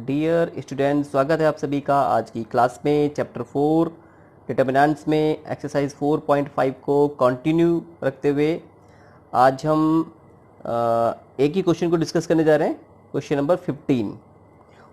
Dear student, स्वागत है आप सभी का आज की क्लास में। चैप्टर 4 डिटर्मिनेंट्स में एक्सरसाइज 4.5 को कंटिन्यू रखते हुए आज हम एक ही क्वेश्चन को डिस्कस करने जा रहे हैं, क्वेश्चन नंबर 15।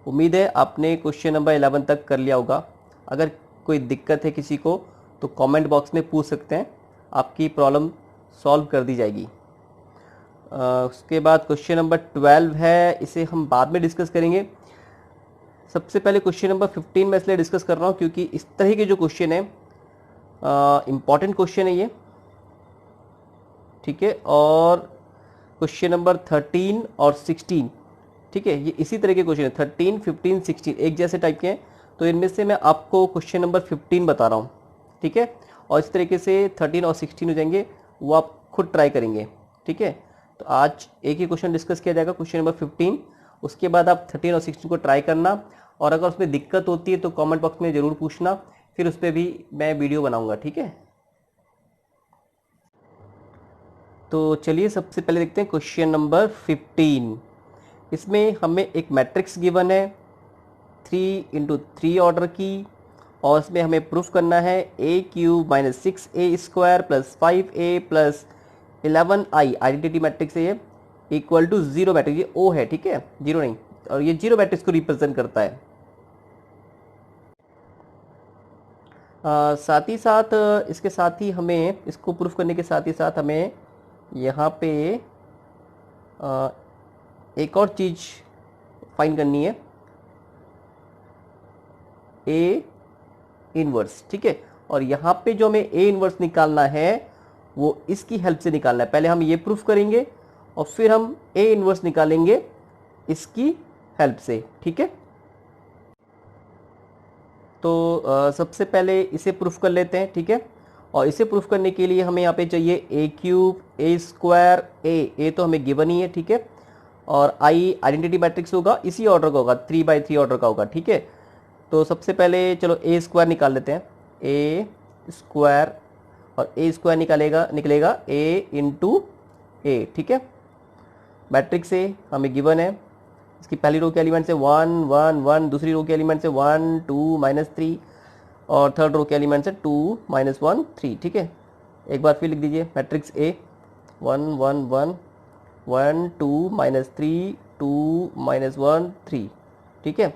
उम्मीद है आपने क्वेश्चन नंबर 11 तक कर लिया होगा। अगर कोई दिक्कत है किसी को तो कमेंट बॉक्स में पूछ सकते हैं, आपकी प्रॉब्लम सॉल्व कर दी जाएगी। उसके बाद क्वेश्चन नंबर 12 है, इसे हम बाद में डिस्कस करेंगे। सबसे पहले क्वेश्चन नंबर 15 मैं इसलिए डिस्कस कर रहा हूँ क्योंकि इस तरह के जो क्वेश्चन है इम्पॉर्टेंट क्वेश्चन है ये, ठीक है। और क्वेश्चन नंबर 13 और 16, ठीक है, ये इसी तरह के क्वेश्चन है। 13, 15, 16 एक जैसे टाइप के हैं, तो इनमें से मैं आपको क्वेश्चन नंबर 15 बता रहा हूँ, ठीक है। और इस तरीके से 13 और 16 हो जाएंगे, वो आप खुद ट्राई करेंगे, ठीक है। तो आज एक ही क्वेश्चन डिस्कस किया जाएगा, क्वेश्चन नंबर 15। उसके बाद आप 13 और 16 को ट्राई करना, और अगर उसमें दिक्कत होती है तो कमेंट बॉक्स में ज़रूर पूछना, फिर उस पर भी मैं वीडियो बनाऊंगा, ठीक है। तो चलिए सबसे पहले देखते हैं क्वेश्चन नंबर 15। इसमें हमें एक मैट्रिक्स गिवन है 3 × 3 ऑर्डर की, और इसमें हमें प्रूफ करना है a³ - 6a² + 5a + 11i identity matrix है ये, इक्वल टू जीरो मैट्रिक्स। ये ओ है, ठीक है, जीरो नहीं, और ये जीरो मैट्रिक्स को रिप्रेजेंट करता है। साथ ही साथ इसके साथ ही हमें इसको प्रूफ करने के साथ ही साथ हमें यहाँ पे एक और चीज़ फाइंड करनी है, ए इनवर्स, ठीक है। और यहाँ पे जो हमें ए इनवर्स निकालना है वो इसकी हेल्प से निकालना है। पहले हम ये प्रूफ करेंगे और फिर हम ए इनवर्स निकालेंगे इसकी हेल्प से, ठीक है। तो सबसे पहले इसे प्रूफ कर लेते हैं, ठीक है। और इसे प्रूफ करने के लिए हमें यहाँ पे चाहिए a³ a², ए तो हमें गिवन ही है, ठीक है। और आई आइडेंटिटी मैट्रिक्स होगा, इसी ऑर्डर का होगा, 3 × 3 ऑर्डर का होगा, ठीक है। तो सबसे पहले चलो a² निकाल लेते हैं, a², और a² निकलेगा a × a, ठीक है। मैट्रिक्स ए हमें गिवन है, इसकी पहली रो के एलिमेंट से 1 1 1, दूसरी रो के एलिमेंट से 1 2 -3, और थर्ड रो के एलिमेंट से 2 -1 3, ठीक है। एक बार फिर लिख दीजिए मैट्रिक्स ए 1 1 1 1 2 -3 2 -1 3, ठीक है।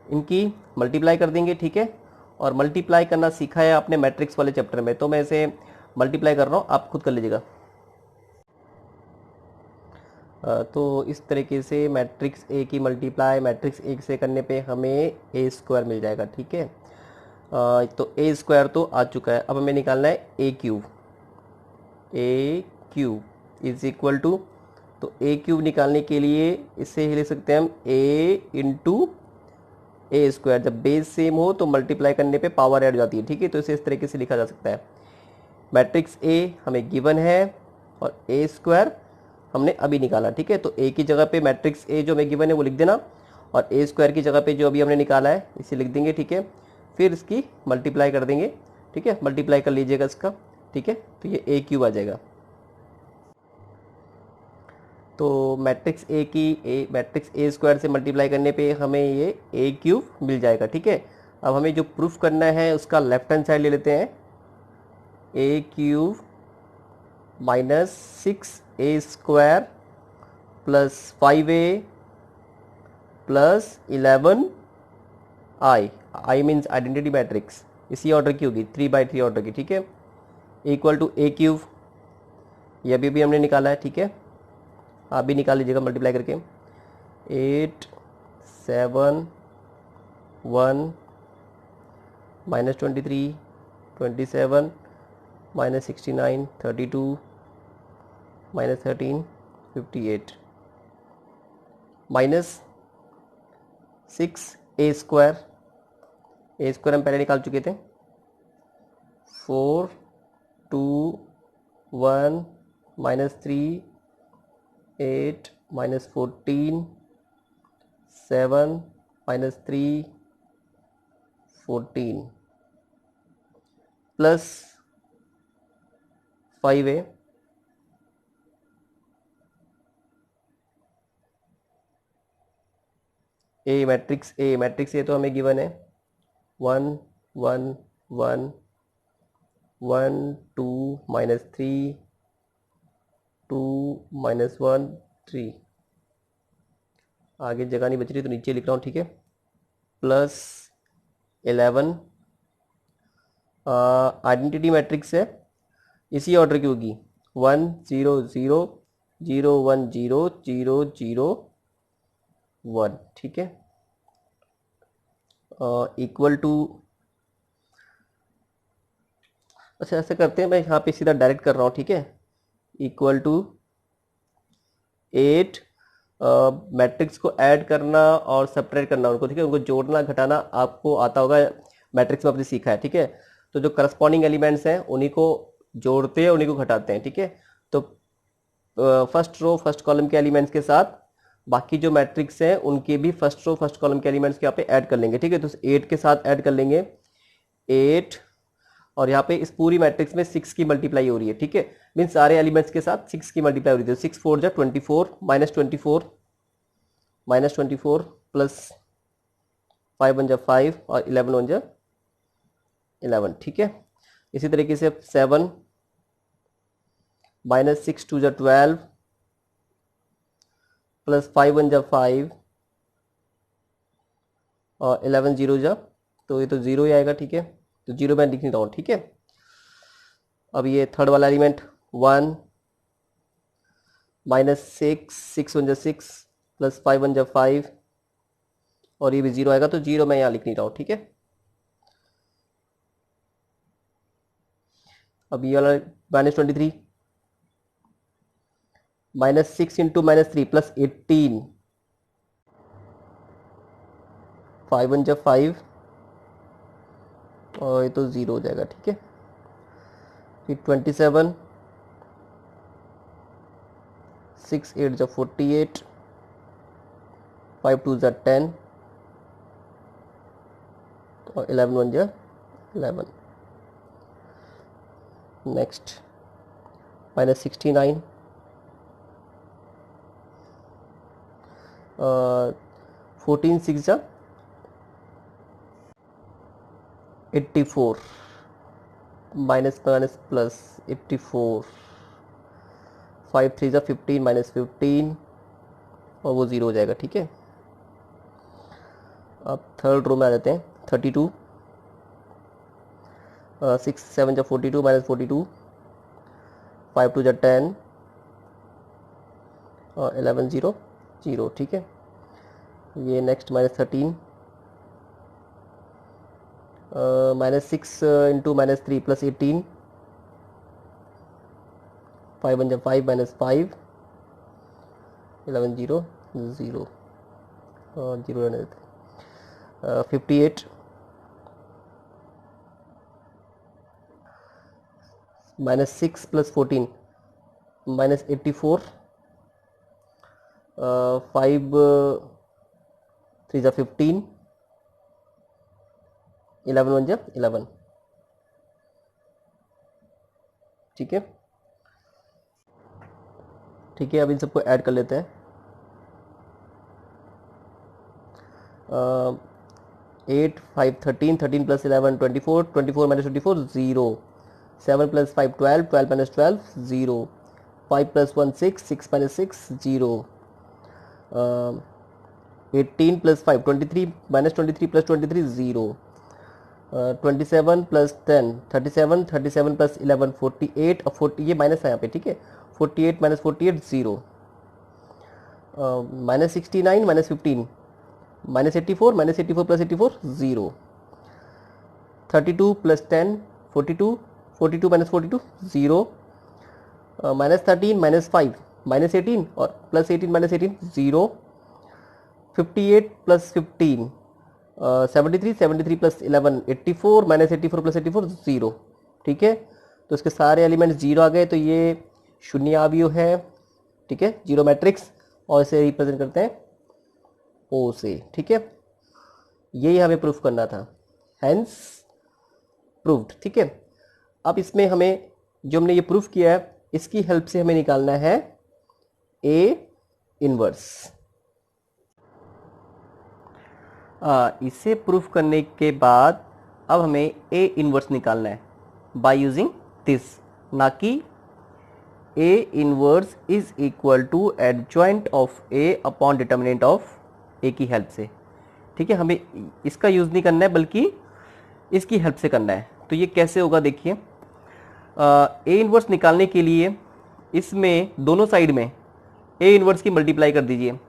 इनकी मल्टीप्लाई कर देंगे, ठीक है। और मल्टीप्लाई करना सीखा है आपने मैट्रिक्स वाले चैप्टर में, तो मैं इसे मल्टीप्लाई कर रहा हूँ, आप खुद कर लीजिएगा। तो इस तरीके से मैट्रिक्स ए की मल्टीप्लाई मैट्रिक्स ए से करने पे हमें a² मिल जाएगा, ठीक है। तो a² तो आ चुका है, अब हमें निकालना है a³ इज इक्वल टू, तो a³ निकालने के लिए इससे ही लिख सकते हैं हम a × a²। जब बेस सेम हो तो मल्टीप्लाई करने पे पावर ऐड हो जाती है, ठीक है। तो इसे इस तरीके से लिखा जा सकता है, मैट्रिक्स ए हमें गिवन है और a² हमने अभी निकाला, ठीक है। तो ए की जगह पे मैट्रिक्स ए जो हमें गिवन है वो लिख देना, और a² की जगह पे जो अभी हमने निकाला है इसे लिख देंगे, ठीक है। फिर इसकी मल्टीप्लाई कर देंगे, ठीक है, मल्टीप्लाई कर लीजिएगा इसका, ठीक है। तो ये a³ आ जाएगा। तो मैट्रिक्स a² से मल्टीप्लाई करने पे हमें ये a³ मिल जाएगा, ठीक है। अब हमें जो प्रूफ करना है उसका लेफ्ट हैंड साइड ले लेते हैं, a³ - 6a² + 5a + 11i, I means identity matrix, इसी ऑर्डर की होगी, 3 × 3 ऑर्डर की, ठीक है। इक्वल टू a³, ये अभी हमने निकाला है, ठीक है। आप भी निकाल लीजिएगा मल्टीप्लाई करके, 8 7 1 -23 27 -69 32 -13 58 -6a², हम पहले निकाल चुके थे, 4 2 1 -3 8 -14 7 -3 14 प्लस 5a मैट्रिक्स ए तो हमें गिवन है 1 1 1 1 2 -3 2 -1 3, आगे जगह नहीं बच रही तो नीचे लिख रहा हूँ, ठीक है, प्लस 11। आइडेंटिटी मैट्रिक्स है, इसी ऑर्डर की होगी 1 0 0 0 1 0 0 0 1, ठीक है, इक्वल टू, अच्छा ऐसे करते हैं, मैं यहाँ पे सीधा डायरेक्ट कर रहा हूँ, ठीक है, इक्वल टू 8। मैट्रिक्स को ऐड करना और सब्ट्रैक्ट करना उनको, ठीक है, उनको जोड़ना घटाना आपको आता होगा, मैट्रिक्स में आपने सीखा है, ठीक है। तो जो करस्पॉन्डिंग एलिमेंट्स हैं उन्हीं को जोड़ते हैं, उन्हीं को घटाते हैं, ठीक है। तो फर्स्ट रो फर्स्ट कॉलम के एलिमेंट्स के साथ बाकी जो मैट्रिक्स हैं उनके भी फर्स्ट रो फर्स्ट कॉलम के एलिमेंट्स के यहाँ पे ऐड कर लेंगे, ठीक है। तो 8 के साथ ऐड कर लेंगे 8, और यहाँ पे इस पूरी मैट्रिक्स में 6 की मल्टीप्लाई हो रही है, ठीक है, मीन सारे एलिमेंट्स के साथ 6 की मल्टीप्लाई हो रही है। 6 4 जा 24 -24 प्लस 5 1 जा 5 और 11 1 जा 11, ठीक है। इसी तरीके से 7 -6 2 जा 12 प्लस 5 1 जा 5 और 11 0 जा, तो ये तो 0 ही आएगा, ठीक है, तो 0 मैं लिख नहीं रहा हूँ, ठीक है। अब ये थर्ड वाला एलिमेंट 1 -6 6 1 जा 6 प्लस 5 1 जा 5 और ये भी 0 आएगा, तो 0 मैं यहाँ लिख नहीं रहा हूँ, ठीक है। अब ये वाला -23 -6 इंटू -3 प्लस 18 5 1 जा 5 और ये तो 0 हो जाएगा, ठीक है। फिर 27 6 8 जा 48 5 2 जा 10 और 11 1 जा 11। नेक्स्ट -69 14 6 जा 84 माइनस माइनस प्लस 84 5 3 जा 15 -15 और वो 0 हो जाएगा, ठीक है। अब थर्ड रो में आ जाते हैं 32 6 7 जा 42 -42 5 2 जा 10 और 11 0 0, ठीक है। ये नेक्स्ट -13 -6 इंटू -3 प्लस 18 5 1 जा 5 -5 11 0 0 और 0 रहने देते। 58 -6 प्लस 14 -84 5 3 जा 15 11 1 जा 11, ठीक है, ठीक है। अब इन सबको ऐड कर लेते हैं। 8 5 13 13 plus 11 24 24 -24 0 7 plus 5 12 12 -12 0 5 plus 1 6 6 -6 0 18 plus 5 23 -23 plus 23 0 27 plus 10 37 37 plus 11 48 और 40 ये माइनस है यहाँ पे, ठीक है, 48 -48 0 -69 -15 -84 -84 प्लस 84 0 32 प्लस 10 42 42 -42 0 -13 -5 -18 और प्लस 18 -18 0 58 प्लस 15 73 73 प्लस 11 84 -84 प्लस 84 0, ठीक है। तो इसके सारे एलिमेंट्स 0 आ गए, तो ये शून्य अवयव है, ठीक है, जीरो मैट्रिक्स, और इसे रिप्रेजेंट करते हैं ओ से, ठीक है। यही हमें प्रूफ करना था, हैंस प्रूव्ड, ठीक है। अब इसमें हमें जो हमने ये प्रूफ किया है इसकी हेल्प से हमें निकालना है ए इनवर्स। इसे प्रूफ करने के बाद अब हमें ए इनवर्स निकालना है बाय यूजिंग दिस, ना कि A inverse is equal to adjoint of A upon determinant of A की हेल्प से। ठीक है, हमें इसका यूज़ नहीं करना है बल्कि इसकी हेल्प से करना है। तो ये कैसे होगा देखिए, ए इनवर्स निकालने के लिए इसमें दोनों साइड में ए इनवर्स की मल्टीप्लाई कर दीजिए।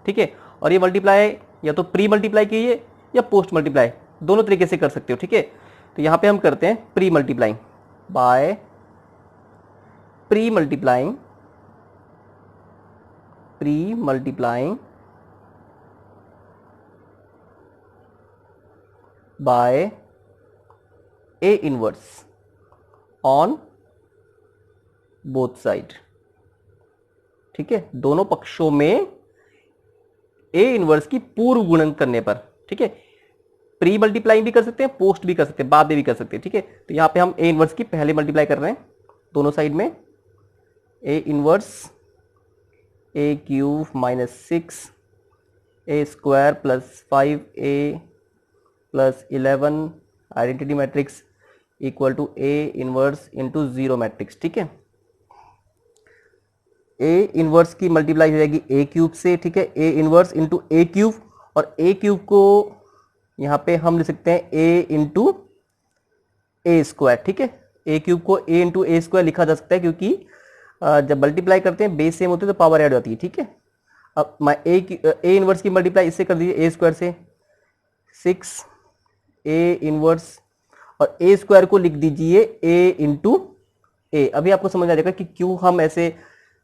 ठीक है, और ये मल्टीप्लाई या तो प्री मल्टीप्लाई कीजिए या पोस्ट मल्टीप्लाई, दोनों तरीके से कर सकते हो। ठीक है, तो यहाँ पे हम करते हैं pre multiplying by pre multiplying by A inverse on both side. ठीक है, दोनों पक्षों में ए इनवर्स की पूर्व गुणन करने पर। ठीक है, प्री मल्टीप्लाइंग भी कर सकते हैं, पोस्ट भी कर सकते हैं, बाद में भी कर सकते हैं। ठीक है, तो यहां पे हम ए इनवर्स की पहले मल्टीप्लाई कर रहे हैं दोनों साइड में, A inverse A cube minus 6 A square plus 5a plus 11 identity matrix equal to A inverse into 0 matrix. ठीक है, ए इनवर्स की मल्टीप्लाई हो जाएगी ए क्यूब से। ठीक है, ए इनवर्स इंटू ए क्यूब, और ए क्यूब को यहाँ पे हम लिख सकते हैं ए इंटू ए स्क्वायर। ठीक है, ए क्यूब को ए इंटू ए स्क्वायर लिखा जा सकता है क्योंकि जब मल्टीप्लाई करते हैं बेस सेम होते हैं तो पावर ऐड होती है। ठीक है, अब मैं ए इनवर्स की मल्टीप्लाई इससे कर दीजिए ए स्क्वायर से, 6 ए इनवर्स, और ए स्क्वायर को लिख दीजिए ए इंटू ए। अभी आपको समझ आ जाएगा कि क्यों हम ऐसे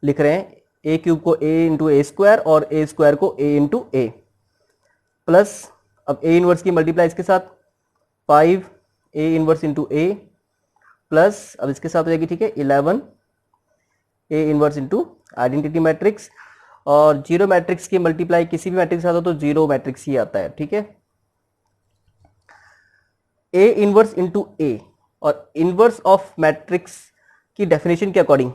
लिख रहे हैं, ए क्यूब को ए इंटू ए स्क्वायर और ए स्क्वायर को ए इंटू ए, प्लस अब ए इनवर्स की मल्टीप्लाई इसके साथ 5 ए इनवर्स इंटू ए, प्लस अब इसके साथ हो जाएगी। ठीक है, 11 A inverse into identity matrix, और 0 मैट्रिक्स की मल्टीप्लाई किसी भी मैट्रिक्स के साथ हो तो 0 मैट्रिक्स ही आता है। ठीक है, ए इनवर्स इंटू ए और इनवर्स ऑफ मैट्रिक्स की डेफिनेशन के अकॉर्डिंग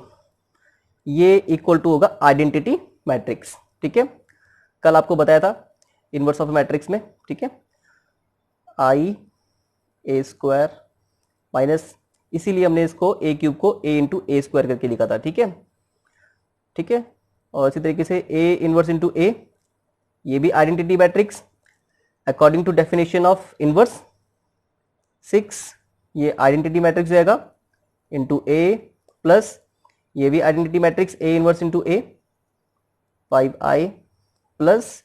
ये इक्वल टू होगा आइडेंटिटी मैट्रिक्स। ठीक है, कल आपको बताया था इनवर्स ऑफ मैट्रिक्स में। ठीक है, आई ए स्क्वायर माइनस, इसीलिए हमने इसको ए क्यूब को ए इंटू ए स्क्वायर करके लिखा था। ठीक है, ठीक है, और इसी तरीके से ए इनवर्स इंटू ए, ये भी identity matrix according to definition of inverse. 6 ये आइडेंटिटी मैट्रिक्स जाएगा इंटू ए, प्लस ये भी identity matrix A inverse into A, 5i, plus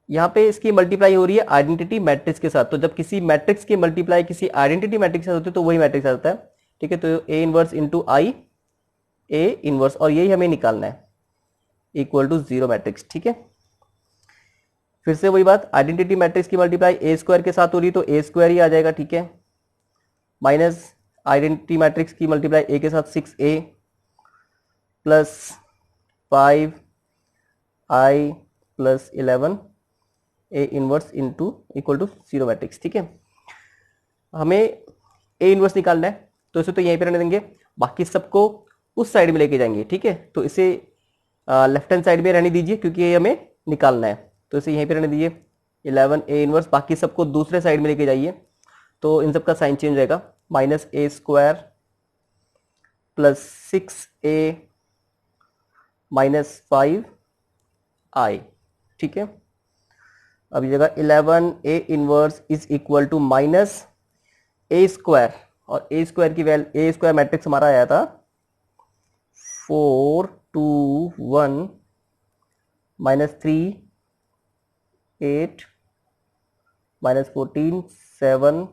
यहाँ पे इसकी मल्टीप्लाई हो रही है आइडेंटिटी मैट्रिक्स के साथ। तो जब किसी मैट्रिक्स की मल्टीप्लाई किसी आइडेंटिटी मैट्रिक्स के साथ होती है तो वही मैट्रिक्स आ जाता है। ठीक है, तो ए inverse into I A inverse, और यही हमें निकालना है, इक्वल टू 0 मैट्रिक्स। ठीक है, फिर से वही बात, आइडेंटिटी मैट्रिक्स की मल्टीप्लाई ए स्क्वायर के साथ हो रही है तो ए स्क्वायर ही आ जाएगा। ठीक है, माइनस आइडेंटिटी मैट्रिक्स की मल्टीप्लाई ए के साथ 6a plus 5i plus 11 A inverse into equal to 0 matrix. ठीक है, हमें ए इनवर्स निकालना है तो इसे तो यहीं पे रहने देंगे, बाकी सबको उस साइड में लेके जाएंगे। ठीक है, तो इसे लेफ्ट हैंड साइड में रहने दीजिए क्योंकि ये हमें निकालना है, तो इसे यहीं पे रहने दीजिए 11 ए इनवर्स, बाकी सबको दूसरे साइड में लेके जाइए तो इन सब का साइन चेंज रहेगा, minus A square plus 6a minus 5i। ठीक है, अब ये जगह 11 A inverse is equal to minus A square, और ए स्क्वायर की वैल्यू, ए स्क्वायर मैट्रिक्स हमारा आया था 4 2 1 माइनस 3 8 माइनस 14 7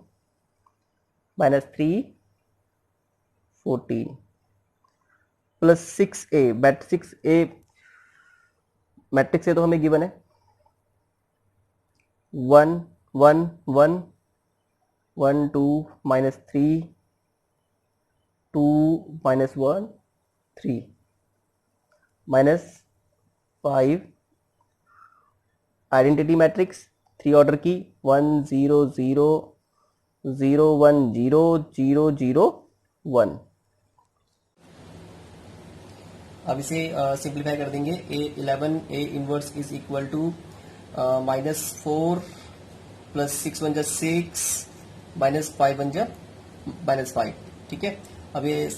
माइनस 3 14 प्लस 6a, बैट 6a मैट्रिक्स से तो हमें गिवन है 1 1 1 1 2 minus 3 2 minus 1 3 minus 5 identity matrix 3 order की 1 0 0 0 1 0 0 0 1। अब इसे सिंप्लीफाई कर देंगे, A 11 A inverse is equal to minus 4 plus 6 one जा 6 माइनस 5 वन जा माइनस 5, ठीक है। अब ये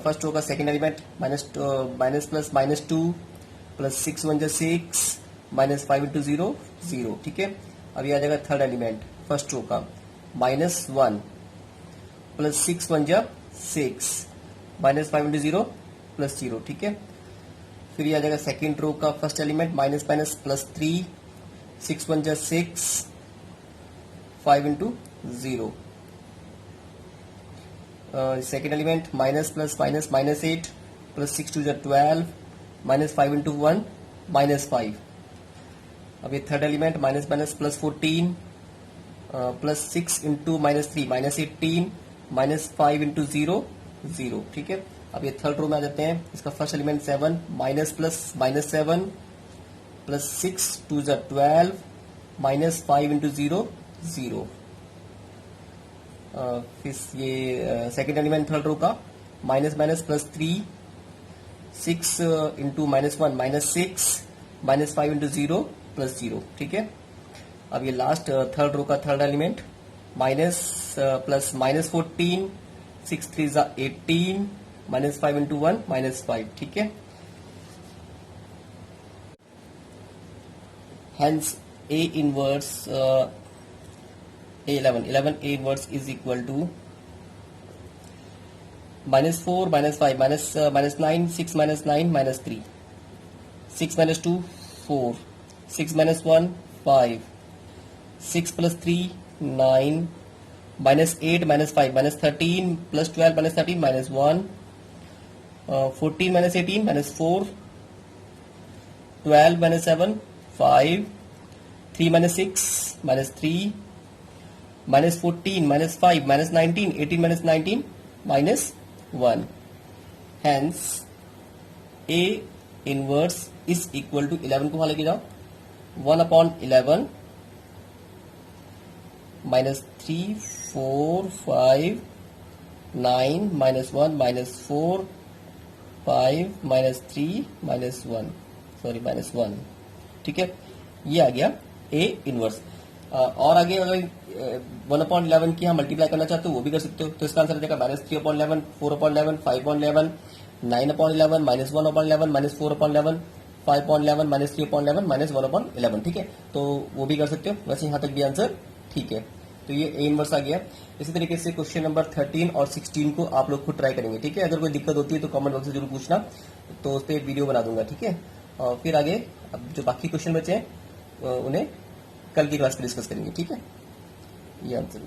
फर्स्ट रो का second element minus plus minus 2 plus 6 one जा 6 माइनस 5 इंटू 0 0, ठीक है। अब ये आ जाएगा थर्ड एलिमेंट फर्स्ट रो का -1 प्लस 6 वन जा 6 माइनस 5 इंटू 0 प्लस 0, ठीक है। फिर ये आ जाएगा सेकेंड रो का first element minus minus plus 3 6 one जा 6 5 into 0। Second element minus plus minus minus 8 plus 6 two जा 12 माइनस 5 इंटू 1 माइनस 5। अब ये third element minus minus plus 14 plus 6 into minus 3 minus 18 minus 5 into 0 0, ठीक है। अब ये third row में आ जाते हैं। इसका first element 7 minus plus minus 7 plus 6 two जा 12 माइनस 5 इंटू 0 0। फिर ये सेकेंड एलिमेंट थर्ड रो का minus minus plus 3 6 into minus 1 minus 6 minus 5 into 0 plus 0, ठीक है। अब ये लास्ट थर्ड रो का third element minus plus minus 14 6 3 जा 18 माइनस 5 इंटू 1 माइनस 5, ठीक है। Hence A inverse A11 A inverse is equal to -4 -5 -9 6 -9 -3 6 -2 4 6 -1 5 6 plus 3 9 -8 -5 -13 plus 12 -13 -1 14 -18 -4 12 -7 5 3 -6 -3 -14 -5 -19 18 -19 -1। Hence A inverse is equal to 11 को वहां लेके जाओ 1/11 -3 4 5 9 -1 -4 5 -3 -1 सॉरी -1, ठीक है। ये आ गया A इनवर्स। और आगे अगर 1/11 की हम मल्टीप्लाई करना चाहते हो वो भी कर सकते हो। तो इसका आंसर आ जाएगा -3/11 4/11 5/11 9/11 -1/11 -4/11 5/11 -3/11 -1/11, ठीक है। तो वो भी कर सकते हो। वैसे यहाँ तक भी आंसर ठीक है। तो ये A इनवर्स आ गया। इसी तरीके से क्वेश्चन नंबर 13 और 16 को आप लोग खुद ट्राई करेंगे, ठीक है। अगर कोई दिक्कत होती है तो कमेंट बॉक्स में जरूर पूछना, तो उस पर एक वीडियो बना दूंगा, ठीक है। और फिर आगे अब जो बाकी क्वेश्चन बचे हैं उन्हें कल की क्लास में डिस्कस करेंगे, ठीक है। ये आंसर